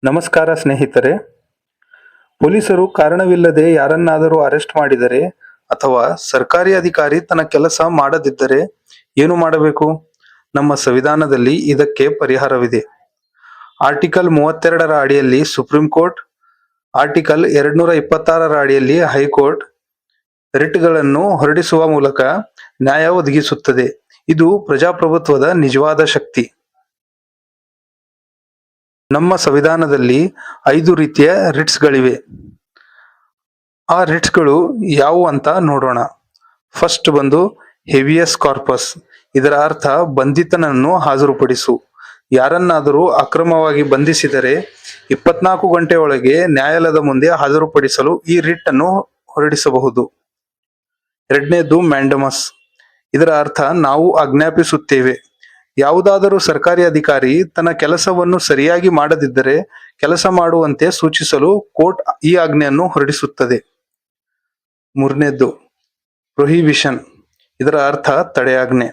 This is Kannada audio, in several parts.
ನಮಸ್ಕಾರ ಸ್ನೇಹಿತರೆ. ಪೊಲೀಸರು ಕಾರಣವಿಲ್ಲದೆ ಯಾರನ್ನಾದರೂ ಅರೆಸ್ಟ್ ಮಾಡಿದರೆ ಅಥವಾ ಸರ್ಕಾರಿ ಅಧಿಕಾರಿ ತನ್ನ ಕೆಲಸ ಮಾಡದಿದ್ದರೆ ಏನು ಮಾಡಬೇಕು? ನಮ್ಮ ಸಂವಿಧಾನದಲ್ಲಿ ಇದಕ್ಕೆ ಪರಿಹಾರವಿದೆ. ಆರ್ಟಿಕಲ್ 32ರ ಅಡಿಯಲ್ಲಿ ಸುಪ್ರೀಂ ಕೋರ್ಟ್, ಆರ್ಟಿಕಲ್ 226ರ ಅಡಿಯಲ್ಲಿ ಹೈಕೋರ್ಟ್ ರಿಟ್ಗಳನ್ನು ಹೊರಡಿಸುವ ಮೂಲಕ ನ್ಯಾಯ ಒದಗಿಸುತ್ತದೆ. ಇದು ಪ್ರಜಾಪ್ರಭುತ್ವದ ನಿಜವಾದ ಶಕ್ತಿ. ನಮ್ಮ ಸಂವಿಧಾನದಲ್ಲಿ 5 ರೀತಿಯ ರಿಟ್ಸ್ಗಳಿವೆ. ಆ ರಿಟ್ಸ್ಗಳು ಯಾವುವು ಅಂತ ನೋಡೋಣ. ಫಸ್ಟ್ ಬಂದು ಹೇವಿಯಸ್ ಕಾರ್ಪಸ್. ಇದರ ಅರ್ಥ ಬಂಧಿತನನ್ನು ಹಾಜರುಪಡಿಸು. ಯಾರನ್ನಾದರೂ ಅಕ್ರಮವಾಗಿ ಬಂಧಿಸಿದರೆ 24 ಗಂಟೆ ಒಳಗೆ ನ್ಯಾಯಾಲಯದ ಮುಂದೆ ಹಾಜರುಪಡಿಸಲು ಈ ರಿಟ್ ಅನ್ನು ಹೊರಡಿಸಬಹುದು. ಎರಡನೇದು ಮ್ಯಾಂಡಮಸ್. ಇದರ ಅರ್ಥ ನಾವು ಆಜ್ಞಾಪಿಸುತ್ತೇವೆ. ಯಾವುದಾದರೂ ಸರ್ಕಾರಿ ಅಧಿಕಾರಿ ತನ್ನ ಕೆಲಸವನ್ನು ಸರಿಯಾಗಿ ಮಾಡದಿದ್ದರೆ ಕೆಲಸ ಮಾಡುವಂತೆ ಸೂಚಿಸಲು ಕೋರ್ಟ್ ಈ ಆಜ್ಞೆಯನ್ನು ಹೊರಡಿಸುತ್ತದೆ. ಮೂರನೇದ್ದು ಪ್ರೊಹಿಬಿಷನ್. ಇದರ ಅರ್ಥ ತಡೆಯಾಜ್ಞೆ.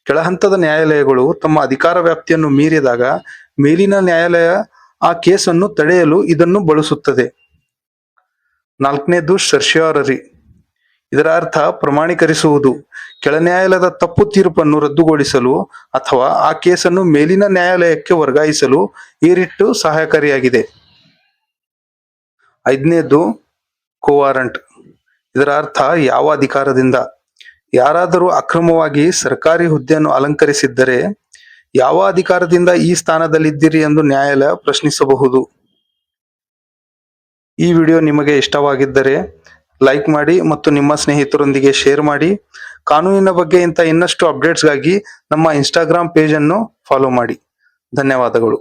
ಕೆಳಹಂತದ ನ್ಯಾಯಾಲಯಗಳು ತಮ್ಮ ಅಧಿಕಾರ ವ್ಯಾಪ್ತಿಯನ್ನು ಮೀರಿದಾಗ ಮೇಲಿನ ನ್ಯಾಯಾಲಯ ಆ ಕೇಸನ್ನು ತಡೆಯಲು ಇದನ್ನು ಬಳಸುತ್ತದೆ. ನಾಲ್ಕನೇದು ಸರ್ಶ್ಯೂರರಿ. ಇದರ ಅರ್ಥ ಪ್ರಮಾಣೀಕರಿಸುವುದು. ಕೆಳ ನ್ಯಾಯಾಲಯದ ತಪ್ಪು ತೀರ್ಪನ್ನು ರದ್ದುಗೊಳಿಸಲು ಅಥವಾ ಆ ಕೇಸನ್ನು ಮೇಲಿನ ನ್ಯಾಯಾಲಯಕ್ಕೆ ವರ್ಗಾಯಿಸಲು ಈ ರಿಟ್ ಸಹಾಯಕಾರಿಯಾಗಿದೆ. ಐದನೇದು ಕೋವಾರಂಟ್. ಇದರ ಅರ್ಥ ಯಾವ ಅಧಿಕಾರದಿಂದ. ಯಾರಾದರೂ ಅಕ್ರಮವಾಗಿ ಸರ್ಕಾರಿ ಹುದ್ದೆಯನ್ನು ಅಲಂಕರಿಸಿದ್ದರೆ ಯಾವ ಅಧಿಕಾರದಿಂದ ಈ ಸ್ಥಾನದಲ್ಲಿದ್ದೀರಿ ಎಂದು ನ್ಯಾಯಾಲಯ ಪ್ರಶ್ನಿಸಬಹುದು. ಈ ವಿಡಿಯೋ ನಿಮಗೆ ಇಷ್ಟವಾಗಿದ್ದರೆ ಲೈಕ್ ಮಾಡಿ ಮತ್ತು ನಿಮ್ಮ ಸ್ನೇಹಿತರೊಂದಿಗೆ ಶೇರ್ ಮಾಡಿ. ಕಾನೂನಿನ ಬಗ್ಗೆ ಇಂಥ ಇನ್ನಷ್ಟು ಅಪ್ಡೇಟ್ಸ್ಗಾಗಿ ನಮ್ಮ ಇನ್ಸ್ಟಾಗ್ರಾಮ್ ಪೇಜ್ ಅನ್ನು ಫಾಲೋ ಮಾಡಿ. ಧನ್ಯವಾದಗಳು.